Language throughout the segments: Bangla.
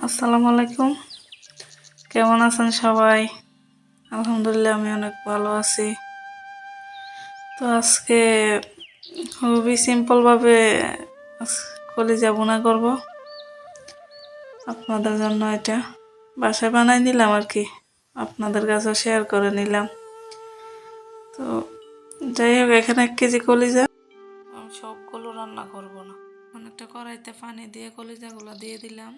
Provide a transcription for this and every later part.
আসসালামু আলাইকুম। কেমন আছেন সবাই? আলহামদুলিল্লাহ আমি অনেক ভালো আছি। তো আজকে খুবই সিম্পলভাবে কলিজা ভুনা করব। আপনাদের জন্য এটা বাসায় বানাই নিলাম আর কি, আপনাদের কাছেও শেয়ার করে নিলাম। তো যাই হোক, এখানে 1 কেজি কলিজা। আমি সবগুলো রান্না করব না। অনেকটা কড়াইতে পানি দিয়ে কলিজাগুলো দিয়ে দিলাম।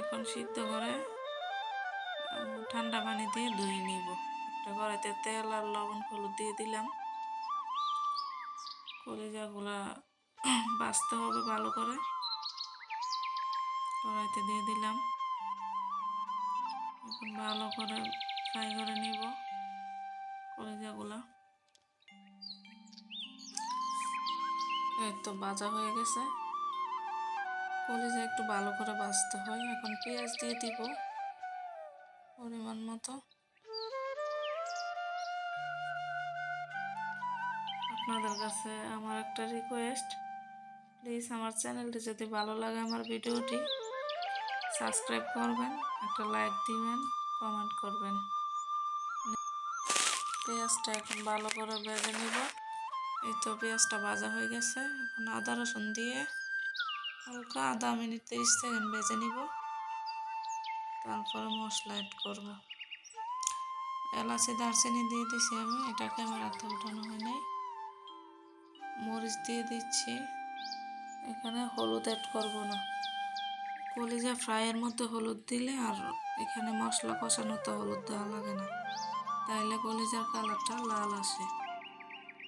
এখন সিদ্ধ করে ঠান্ডা পানি দিয়ে ধুয়ে নিব। একটা কড়াইতে তেল আর লবণ হলুদ দিয়ে দিলাম। কলিজাগুলা ভাজতে হবে ভালো করে। কড়াইতে দিয়ে দিলাম। এখন ভালো করে ফ্রাই করে নিব কলিজাগুলা। এই তো ভাজা হয়ে গেছে। কলিজা একটু ভালো করে ভাজতে হয়। এখন পেঁয়াজ দিয়ে দিব পরিমাণ মতো। আপনাদের কাছে আমার একটা রিকোয়েস্ট, প্লিজ আমার চ্যানেলটি যদি ভালো লাগে, আমার ভিডিওটি সাবস্ক্রাইব করবেন, একটা লাইক দিবেন, কমেন্ট করবেন। পেঁয়াজটা এখন ভালো করে ভেজে নিব। এই তো পেঁয়াজটা ভাজা হয়ে গেছে। এখন আদা রসুন দিয়ে হালকা 0.5 মিনিট 30 সেকেন্ড ভেজে নিব। তারপরে মশলা অ্যাড করব। এলাচি দারচিনি দিয়ে দিছি আমি, এটা ক্যামেরাতে উঠানো হয় নাই। মরিচ দিয়ে দিচ্ছি। এখানে হলুদ অ্যাড করব না। কলিজা ফ্রাইয়ের মধ্যে হলুদ দিলে আর এখানে মশলা কষানোতে হলুদ দেওয়া লাগে না, তাইলে কলিজার কালারটা লাল আসে।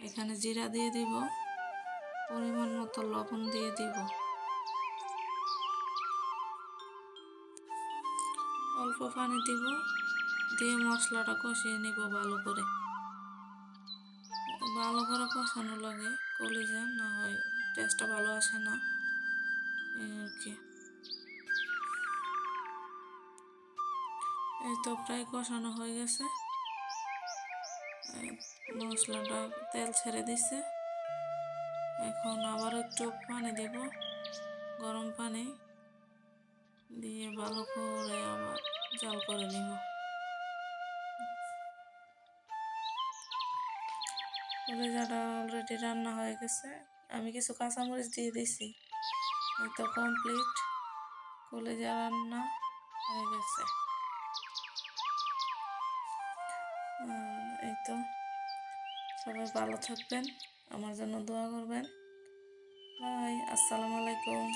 এখানে জিরা দিয়ে দিব, পরিমাণ মতো লবণ দিয়ে দিব, অল্প পানি দিব, দিয়ে মশলাটা কষিয়ে নিব ভালো করে। ভালো করে কষানো লাগে কলিজা, না হয় টেস্টটা ভালো আসে না আর কি। এই তো প্রায় কষানো হয়ে গেছে। মশলাটা তেল ছেড়ে দিছে। এখন আবার একটু পানি দিব, গরম পানি দিয়ে ভালো করে আবার জাল করে নিব। কলিজাটা অলরেডি রান্না হয়ে গেছে। আমি কিছু কাঁচামরিচ দিয়ে দিছি। এই তো কমপ্লিট, কলিজা রান্না হয়ে গেছে। এই তো, সবাই ভালো থাকবেন, আমার জন্য দোয়া করবেন। বাই, আসসালামু আলাইকুম।